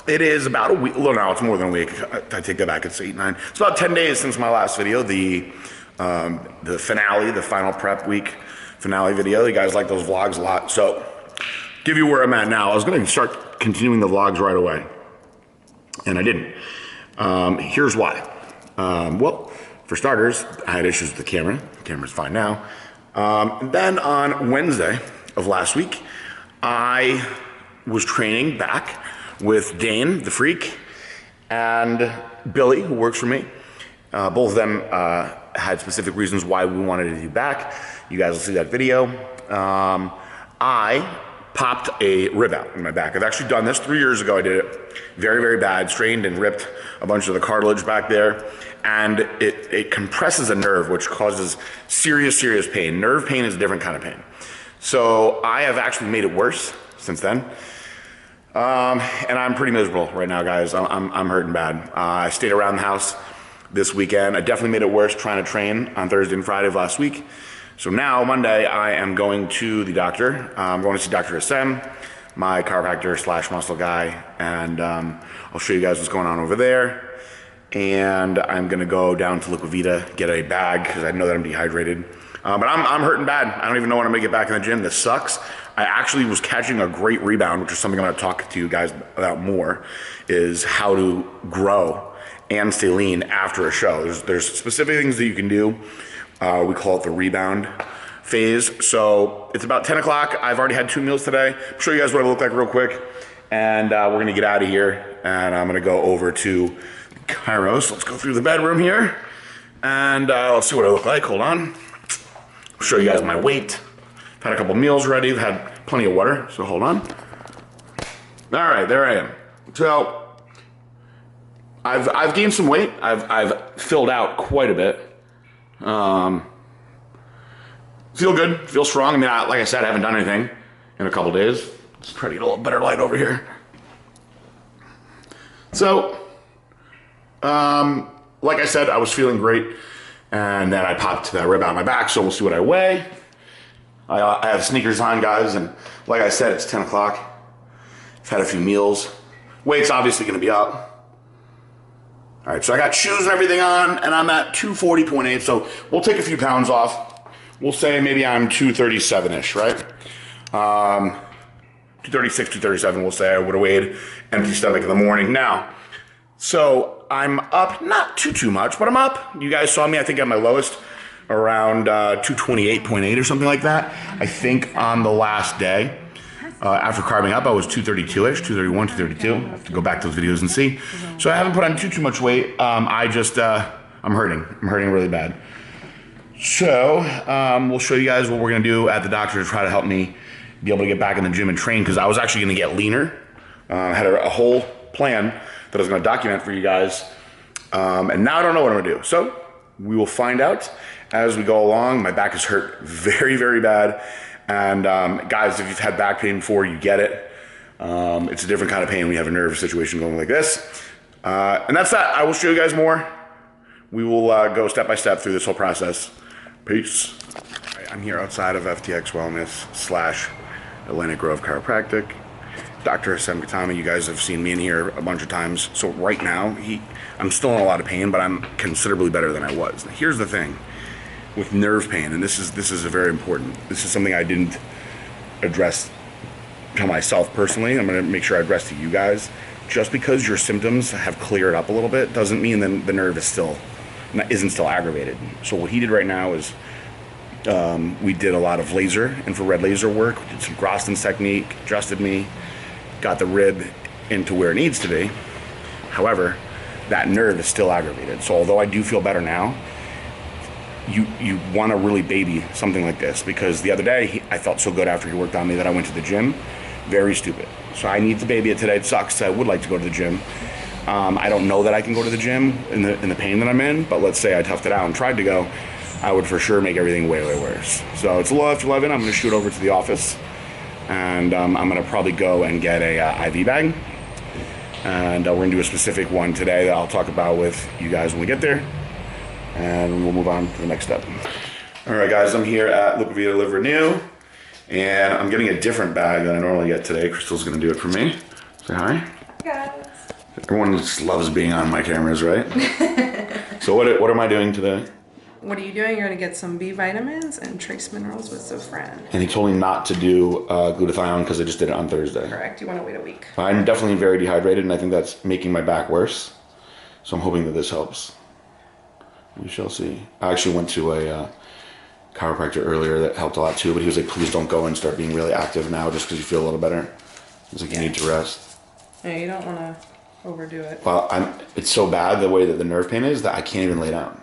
It is about a week. Well, no, it's more than a week. I take that back. It's 8, 9. It's about 10 days since my last video, the finale, the final prep week finale video. You guys like those vlogs a lot. So, give you where I'm at now. I was going to start continuing the vlogs right away, and I didn't. Here's why. Well, for starters, I had issues with the camera. The camera's fine now. Then on Wednesday of last week, I was training back with Dane, the freak, and Billy, who works for me. Both of them had specific reasons why we wanted to do back. You guys will see that video. I popped a rib out in my back. I've actually done this 3 years ago. I did it very, very bad, strained and ripped a bunch of the cartilage back there. And it compresses a nerve, which causes serious, serious pain. Nerve pain is a different kind of pain. So I have actually made it worse since then. And I'm pretty miserable right now, guys. I'm hurting bad. I stayed around the house this weekend. I definitely made it worse trying to train on Thursday and Friday of last week. So now, Monday, I am going to the doctor. I'm going to see Dr. SM, my chiropractor / muscle guy, and I'll show you guys what's going on over there. And I'm gonna go down to Liquavita, get a bag, because I know that I'm dehydrated. But I'm hurting bad. I don't even know when I'm gonna get back in the gym. This sucks. I actually was catching a great rebound, which is something I'm gonna talk to you guys about more, is how to grow and stay lean after a show. There's specific things that you can do. We call it the rebound phase. So it's about 10 o'clock. I've already had 2 meals today. I'll show you guys what I look like real quick. And we're gonna get out of here, and I'm gonna go over to Kairos. Let's go through the bedroom here, and let's see what I look like. Hold on. I'll show you guys my weight. I've had a couple meals already. I've had plenty of water, so hold on. All right, there I am. So I've gained some weight. I've filled out quite a bit. Feel good, feel strong. I mean, like I said, I haven't done anything in a couple days. Let's try to get a little better light over here. So, like I said, I was feeling great, and then I popped that rib out of my back, so we'll see what I weigh. I have sneakers on, guys, and like I said, it's 10 o'clock. I've had a few meals. Weight's obviously gonna be up. All right, so I got shoes and everything on, and I'm at 240.8, so we'll take a few pounds off. We'll say maybe I'm 237-ish, right? 236, 237, we'll say I would have weighed empty stomach in the morning. Now, so I'm up, not too much, but I'm up. You guys saw me, I think, at my lowest, around 228.8 or something like that. I think on the last day, after carving up, I was 232-ish, 231, 232. I have to go back to those videos and see. So I haven't put on too much weight. I'm hurting. I'm hurting really bad. So we'll show you guys what we're gonna do at the doctor to try to help me be able to get back in the gym and train, because I was actually gonna get leaner. I had a whole plan that I was gonna document for you guys. And now I don't know what I'm gonna do. So we will find out as we go along. My back is hurt very, very bad. And guys, if you've had back pain before, you get it. It's a different kind of pain when you have a nerve situation going like this. And that's that. I will show you guys more. We will go step by step through this whole process. Peace. All right, I'm here outside of FTX Wellness / Atlantic Grove Chiropractic. Dr. SM Katami, you guys have seen me in here a bunch of times. So right now, I'm still in a lot of pain, but I'm considerably better than I was. Now, here's the thing with nerve pain, and this is a very important. This is something I didn't address to myself personally. I'm gonna make sure I address to you guys. Just because your symptoms have cleared up a little bit doesn't mean that the nerve isn't still aggravated. So what he did right now is we did a lot of infrared laser work. We did some Groston's technique, adjusted me, got the rib into where it needs to be. However, that nerve is still aggravated. So although I do feel better now, you want to really baby something like this, because the other day I felt so good after he worked on me that I went to the gym. Very stupid. So I need to baby it today. It sucks. I would like to go to the gym. I don't know that I can go to the gym in the pain that I'm in, but let's say I toughed it out and tried to go, I would for sure make everything way, way worse. So it's a little after 11. I'm going to shoot over to the office, and I'm going to probably go and get a IV bag. And we're going to do a specific one today that I'll talk about with you guys when we get there. And we'll move on to the next step. All right, guys, I'm here at Liquavita Live Renew, and I'm getting a different bag than I normally get today. Crystal's going to do it for me. Say hi. guys. Everyone just loves being on my cameras, right? So what am I doing today? What are you doing? You're going to get some B vitamins and trace minerals with Zofran. And he told me not to do glutathione because I just did it on Thursday. Correct. You want to wait a week. I'm definitely very dehydrated, and I think that's making my back worse. So I'm hoping that this helps. We shall see. I actually went to a chiropractor earlier that helped a lot too, but he was like, please don't go and start being really active now just because you feel a little better. He's like, you need to rest. Yeah, you don't want to overdo it. Well, it's so bad the way that the nerve pain is that I can't even lay down.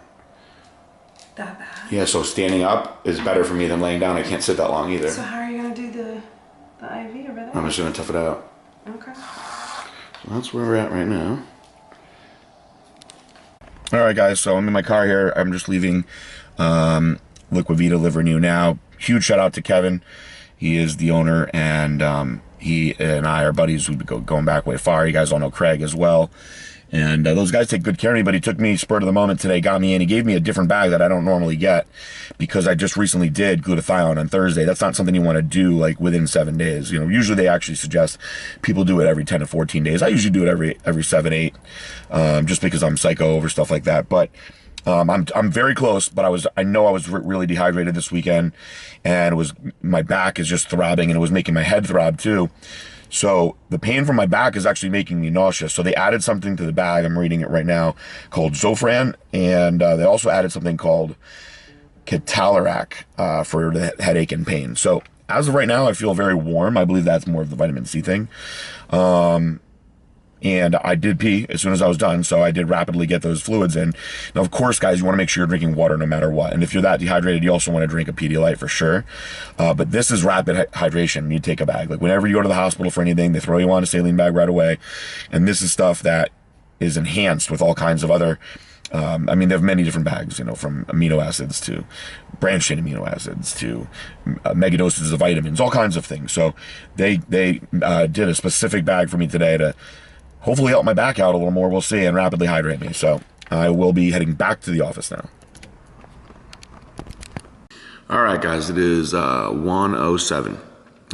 That bad? Yeah, so standing up is better for me than laying down. I can't sit that long either. So how are you going to do the IV over there? I'm just going to tough it out. Okay. So that's where we're at right now. All right, guys, so I'm in my car here. I'm just leaving Liquid Vita Liver New now. Huge shout out to Kevin. He is the owner, and he and I are buddies. We've been going back way far. You guys all know Craig as well. And those guys take good care of me, but he took me spur of the moment today, got me in. He gave me a different bag that I don't normally get because I just recently did glutathione on Thursday. That's not something you want to do like within 7 days. You know, usually they actually suggest people do it every 10 to 14 days. I usually do it every 7, 8, just because I'm psycho over stuff like that. But I'm very close, but I know I was really dehydrated this weekend, and my back is just throbbing, and it was making my head throb too. So the pain from my back is actually making me nauseous. So they added something to the bag, I'm reading it right now, called Zofran, and they also added something called Ketorolac for the headache and pain. So as of right now, I feel very warm. I believe that's more of the vitamin C thing. And I did pee as soon as I was done, so I did rapidly get those fluids in. Now, of course, guys, you want to make sure you're drinking water no matter what. And if you're that dehydrated, you also want to drink a Pedialyte for sure. But this is rapid hydration. You take a bag. Like whenever you go to the hospital for anything, they throw you on a saline bag right away. And this is stuff that is enhanced with all kinds of other, I mean, they have many different bags, you know, from amino acids to branched chain amino acids to megadoses of vitamins, all kinds of things. So they did a specific bag for me today to hopefully help my back out a little more, we'll see, and rapidly hydrate me. So I will be heading back to the office now. All right, guys, it is 1:07.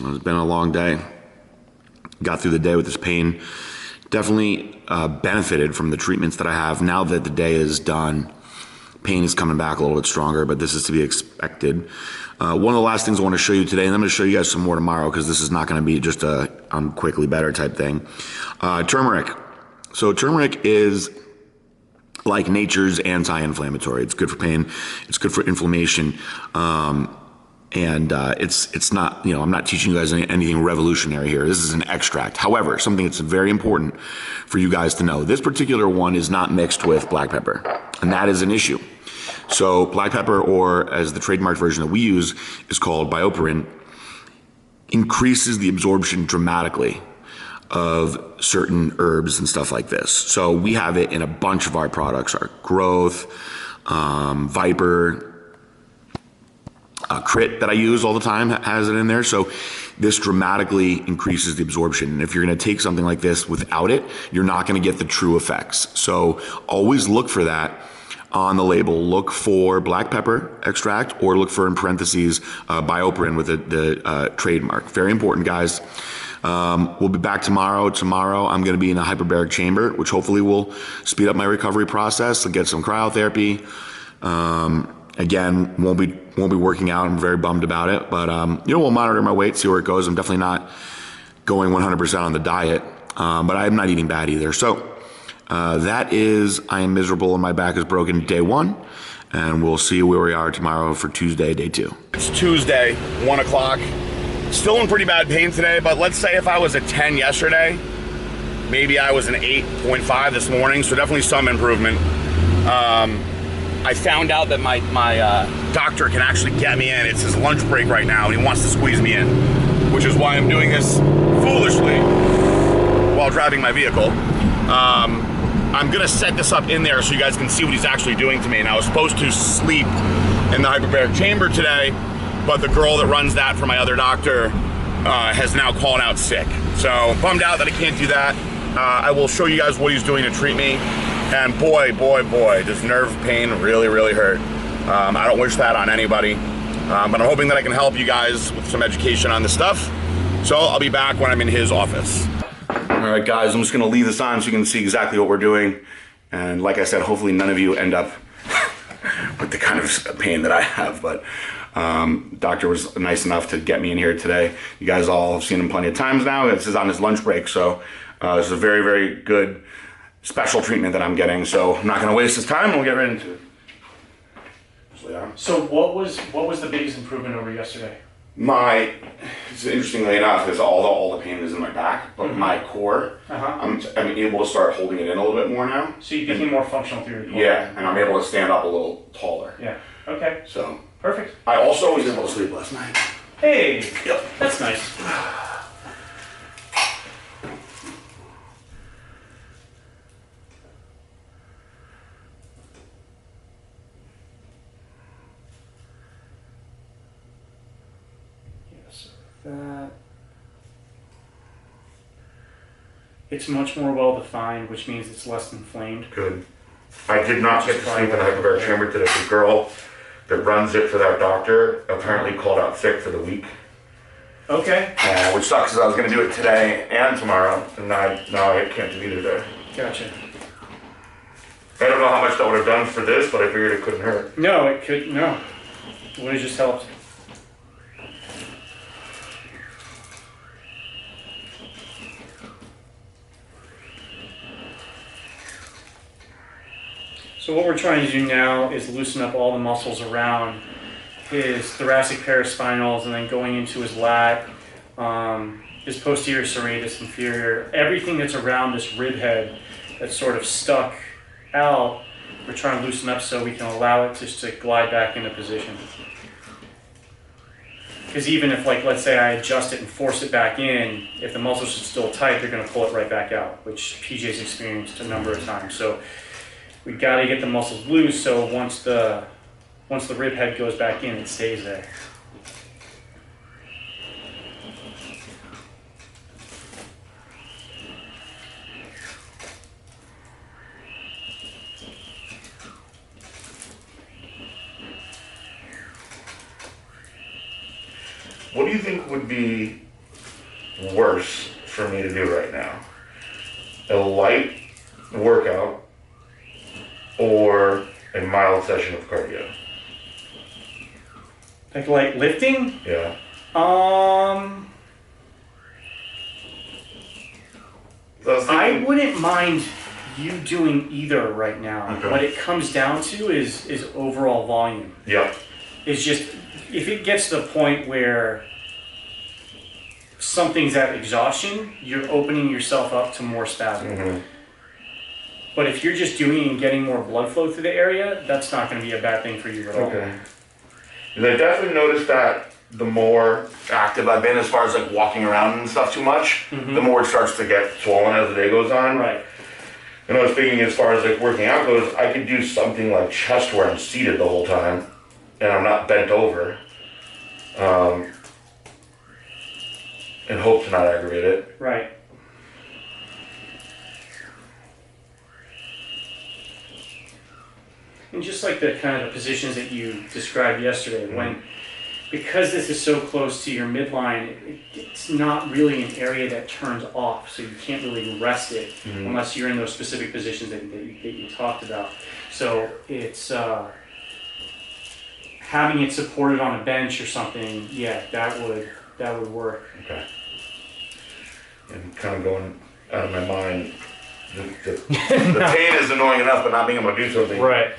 It's been a long day. Got through the day with this pain. Definitely benefited from the treatments that I have. Now that the day is done, pain is coming back a little bit stronger, but this is to be expected. One of the last things I want to show you today, and I'm going to show you guys some more tomorrow because this is not going to be just a I'm quickly better type thing. Turmeric. So turmeric is like nature's anti-inflammatory. It's good for pain. It's good for inflammation. It's not, you know, I'm not teaching you guys anything revolutionary here. This is an extract. However, something that's very important for you guys to know. This particular one is not mixed with black pepper, and that is an issue. So black pepper, or as the trademark version that we use is called bioperin, increases the absorption dramatically of certain herbs and stuff like this. So we have it in a bunch of our products, our Growth, Viper, Crit that I use all the time has it in there. So this dramatically increases the absorption. And if you're going to take something like this without it, you're not going to get the true effects. So always look for that on the label. Look for black pepper extract, or look for in parentheses bioperin with the trademark. Very important, guys. We'll be back tomorrow. Tomorrow I'm going to be in a hyperbaric chamber, which hopefully will speed up my recovery process and get some cryotherapy. Again, won't be working out. I'm very bummed about it, but you know, we'll monitor my weight, see where it goes. I'm definitely not going 100% on the diet, but I'm not eating bad either. So that is, I am miserable and my back is broken, day 1, and we'll see where we are tomorrow for Tuesday, day 2. It's Tuesday, 1 o'clock. Still in pretty bad pain today, but let's say if I was a 10 yesterday, maybe I was an 8.5 this morning, so definitely some improvement. I found out that my doctor can actually get me in. It's his lunch break right now, and he wants to squeeze me in, which is why I'm doing this foolishly while driving my vehicle. I'm gonna set this up in there so you guys can see what he's actually doing to me. And I was supposed to sleep in the hyperbaric chamber today, but the girl that runs that for my other doctor has now called out sick. So bummed out that I can't do that. I will show you guys what he's doing to treat me. And boy, does nerve pain really, really hurt. I don't wish that on anybody, but I'm hoping that I can help you guys with some education on this stuff. So I'll be back when I'm in his office. All right, guys, I'm just going to leave this on so you can see exactly what we're doing. And like I said, hopefully none of you end up with the kind of pain that I have. But doctor was nice enough to get me in here today. You guys all have seen him plenty of times now. This is on his lunch break. So this is a very, very good special treatment that I'm getting. So I'm not going to waste his time. We'll get right into it. So what was the biggest improvement over yesterday? Interestingly enough, is all the pain is in my back, but my core, I'm able to start holding it in a little bit more now. So you became more functional through your core. Yeah, and I'm able to stand up a little taller. Yeah. Okay. So perfect. I also was able to sleep last night. Hey. Yep. That's nice. That it's much more well defined, which means it's less inflamed. Good. I did not get to sleep in the hyperbaric chamber today. The girl that runs it for that doctor apparently called out sick for the week. Okay. Which sucks because I was going to do it today and tomorrow, and now I can't do either day. Gotcha. I don't know how much that would have done for this, but I figured it couldn't hurt. No, it could. No. It would have just helped. So what we're trying to do now is loosen up all the muscles around his thoracic paraspinals and then going into his lat, his posterior serratus inferior, everything that's around this rib head that's sort of stuck out. We're trying to loosen up so we can allow it just to glide back into position. Because even if, like, let's say I adjust it and force it back in, if the muscles are still tight, they're going to pull it right back out, which PJ's experienced a number of times. So we got to get the muscles loose so once the rib head goes back in, it stays there. What do you think would be worse for me to do right now? A light workout or a mild session of cardio? Like lifting? Yeah. I wouldn't mind you doing either right now. Okay. What it comes down to is overall volume. Yep. It's just, if it gets to the point where something's at exhaustion, you're opening yourself up to more spasm. Mm-hmm. But if you're just doing it and getting more blood flow through the area, that's not going to be a bad thing for you at all. Okay. And I definitely noticed that the more active I've been as far as like walking around and stuff too much, the more it starts to get swollen as the day goes on. Right. And I was thinking as far as like working out goes, I could do something like chest where I'm seated the whole time and I'm not bent over. And hope to not aggravate it. Right. And just like the kind of positions that you described yesterday, because this is so close to your midline, it's not really an area that turns off, so you can't really rest it unless you're in those specific positions that you talked about. So it's having it supported on a bench or something. Yeah, that would work. Okay. And kind of going out of my mind, the pain is annoying enough, but not being able to do something. Right.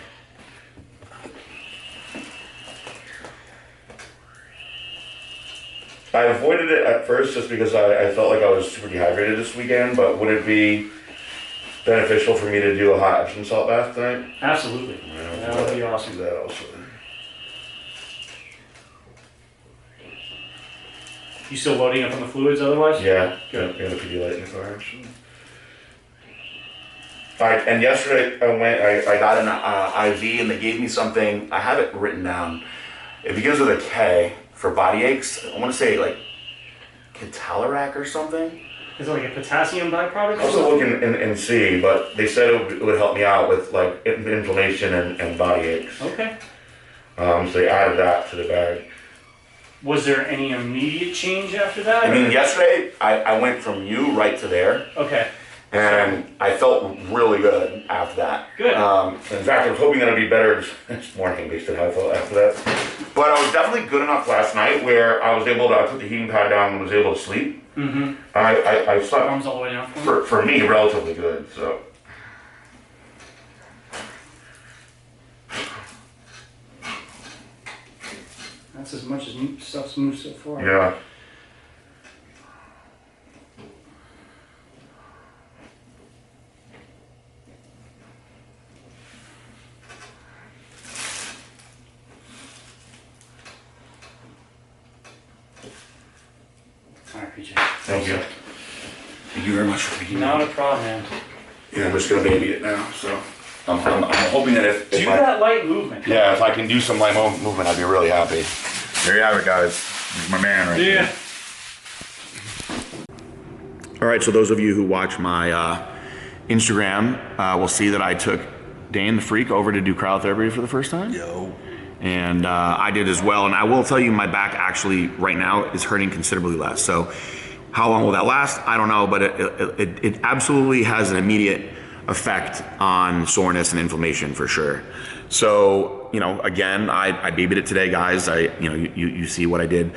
I avoided it at first just because I felt like I was super dehydrated this weekend, but would it be beneficial for me to do a hot Epsom salt bath tonight? Absolutely. That would be awesome. Do that also. You still loading up on the fluids otherwise? Yeah. Good. We had a Pedialyte in the car actually. Alright, and yesterday I got an IV and they gave me something. I have it written down. It begins with a K for body aches. I want to say like Ketalarac or something. Is it like a potassium byproduct? I was looking and see, but they said it would help me out with like inflammation and body aches. Okay. So they added that to the bag. Was there any immediate change after that? I mean, yesterday I went from you right to there. Okay. And I felt really good after that. Good. In fact, I was hoping that I'd be better this morning based on how I felt after that. But I was definitely good enough last night where I was able to, I put the heating pad down and was able to sleep. Mm-hmm. I slept, Arms all the way down for me, relatively good, so. That's as much as stuff's moved so far. Yeah. All right, PJ. Thank you. Thank you very much for being here. Not a problem, man. Yeah, I'm just gonna baby it now, so. I'm hoping that if Do that light movement. Yeah, if I can do some light movement, I'd be really happy. There you have it, guys. He's my man right Yeah. there. All right, so those of you who watch my Instagram will see that I took Dane the Freak over to do cryotherapy for the first time. Yo. And I did as well. And I will tell you, my back actually right now is hurting considerably less. So how long will that last? I don't know, but it absolutely has an immediate effect on soreness and inflammation for sure. So, you know, again, I babied it today, guys. You see what I did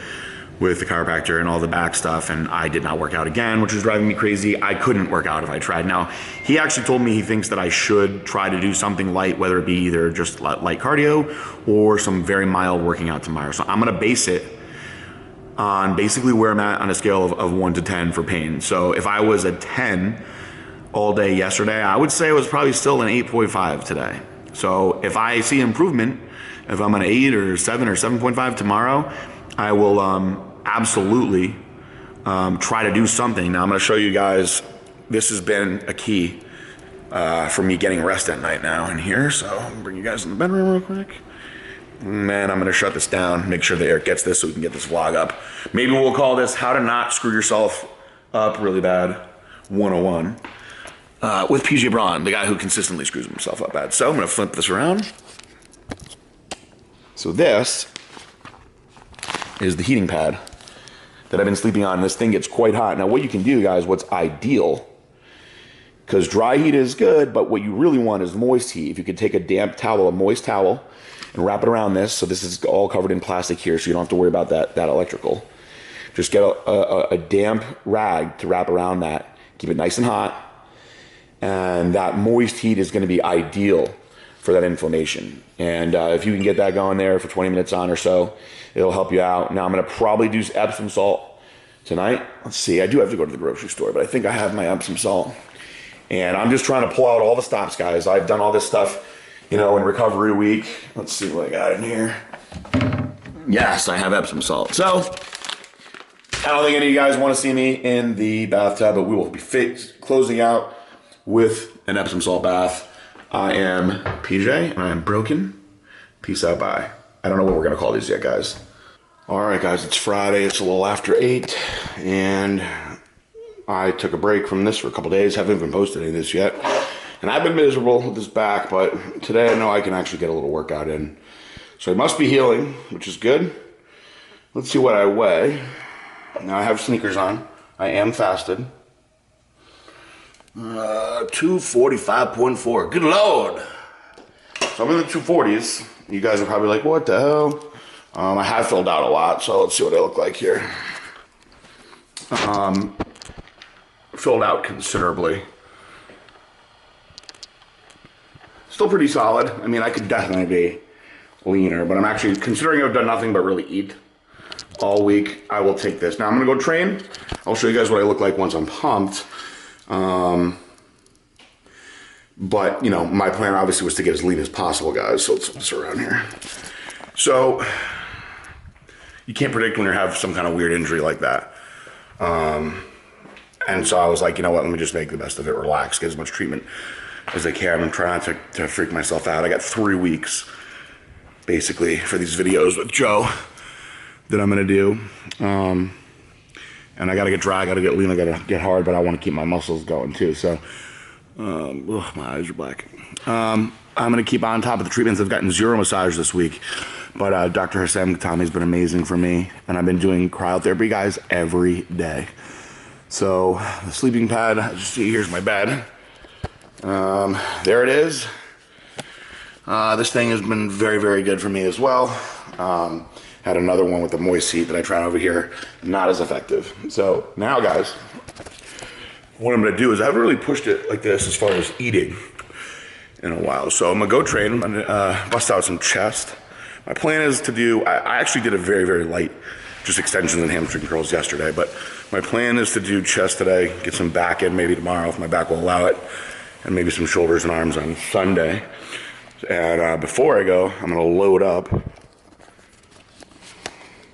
with the chiropractor and all the back stuff, and I did not work out again, which was driving me crazy. I couldn't work out if I tried. Now, he actually told me he thinks that I should try to do something light, whether it be either just light cardio or some very mild working out tomorrow. So I'm gonna base it on basically where I'm at on a scale of 1 to 10 for pain. So if I was a 10 all day yesterday, I would say it was probably still an 8.5 today. So if I see improvement, if I'm an 8 or 7 or 7.5 tomorrow, I will absolutely try to do something. Now I'm gonna show you guys, this has been a key for me getting rest at night now in here. So I'm gonna bring you guys in the bedroom real quick. Man, I'm gonna shut this down, make sure that Eric gets this so we can get this vlog up. Maybe we'll call this How to Not Screw Yourself Up Really Bad 101 with PJ Braun, the guy who consistently screws himself up bad. So I'm gonna flip this around. So this is the heating pad that I've been sleeping on. This thing gets quite hot. Now what you can do, guys, what's ideal, because dry heat is good, but what you really want is moist heat. If you could take a damp towel, a moist towel, and wrap it around this, so this is all covered in plastic here, so you don't have to worry about that electrical. Just get a damp rag to wrap around that, keep it nice and hot, and that moist heat is gonna be ideal for that inflammation. And if you can get that going there for 20 minutes on or so, it'll help you out. Now I'm gonna probably do Epsom salt tonight. Let's see, I do have to go to the grocery store, but I think I have my Epsom salt. And I'm just trying to pull out all the stops, guys. I've done all this stuff, you know, in recovery week. Let's see what I got in here. Yes, I have Epsom salt. So, I don't think any of you guys want to see me in the bathtub, but we will be closing out with an Epsom salt bath. I am PJ, and I am broken. Peace out, bye. I don't know what we're gonna call these yet, guys. All right, guys, it's Friday. It's a little after 8, and I took a break from this for a couple days. Haven't even posted any of this yet. And I've been miserable with this back, but today I know I can actually get a little workout in. So I must be healing, which is good. Let's see what I weigh. Now I have sneakers on. I am fasted. 245.4. Good Lord. So I'm in the 240s. You guys are probably like, what the hell? I have filled out a lot, so let's see what I look like here. Filled out considerably. Still pretty solid. I mean, I could definitely be leaner, but I'm actually, considering I've done nothing but really eat all week, I will take this. Now I'm gonna go train. I'll show you guys what I look like once I'm pumped. But, you know, my plan obviously was to get as lean as possible, guys, so let's put this around here. So, you can't predict when you have some kind of weird injury like that. And so I was like, you know what, let me just make the best of it, relax, get as much treatment as I can. I'm trying not to freak myself out. I got 3 weeks, basically, for these videos with Joe that I'm gonna do. And I gotta get dry, I gotta get lean, I gotta get hard, but I wanna keep my muscles going too. So My eyes are black. I'm going to keep on top of the treatments. I've gotten 0 massage this week, but Dr. Hassam Khatami's been amazing for me, and I've been doing cryotherapy, guys, every day. So the sleeping pad, as you see, here's my bed. There it is. This thing has been very, very good for me as well. Had another one with the moist seat that I tried over here. Not as effective. So now, guys, what I'm gonna do is I haven't really pushed it like this as far as eating in a while. So I'm gonna go train. I'm gonna bust out some chest. My plan is to do, I actually did a very, very light, just extensions and hamstring curls yesterday, but my plan is to do chest today, get some back in maybe tomorrow if my back will allow it, and maybe some shoulders and arms on Sunday. And before I go, I'm gonna load up a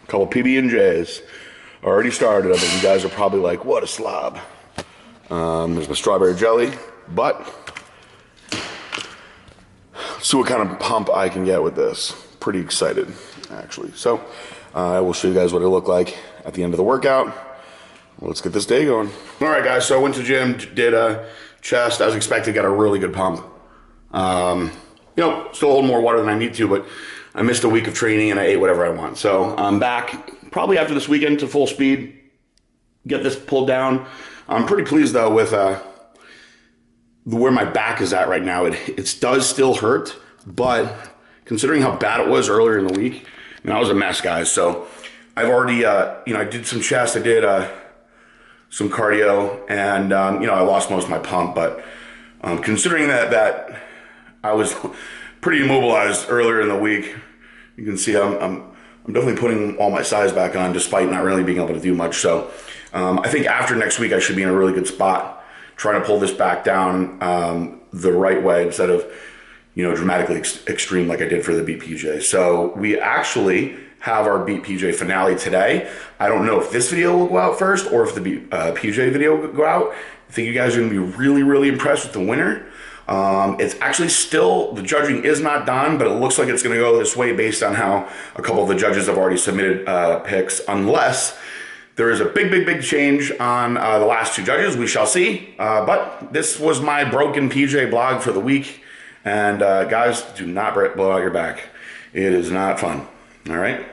couple PB&Js. Already started. I think you guys are probably like, what a slob. There's my strawberry jelly, but see what kind of pump I can get with this. Pretty excited, actually. So I will show you guys what it looked like at the end of the workout. Let's get this day going. All right, guys, so I went to the gym, did a chest. As expected, got a really good pump. You know, still hold more water than I need to, but I missed a week of training and I ate whatever I want. So I'm back probably after this weekend to full speed, get this pulled down. I'm pretty pleased though with where my back is at right now. It does still hurt, but considering how bad it was earlier in the week, I mean, I was a mess, guys. So I've already, you know, I did some chest, I did some cardio, and you know, I lost most of my pump. But considering that I was pretty immobilized earlier in the week, you can see I'm definitely putting all my size back on, despite not really being able to do much. So I think after next week, I should be in a really good spot, trying to pull this back down the right way instead of, you know, dramatically extreme like I did for the Beat PJ. So we actually have our Beat PJ finale today. I don't know if this video will go out first or if the Beat PJ video will go out. I think you guys are gonna be really, really impressed with the winner. It's actually still, the judging is not done, but it looks like it's gonna go this way based on how a couple of the judges have already submitted picks, unless there is a big, big, big change on the last 2 judges. We shall see. But this was my broken PJ blog for the week. And guys, do not blow out your back. It is not fun. All right?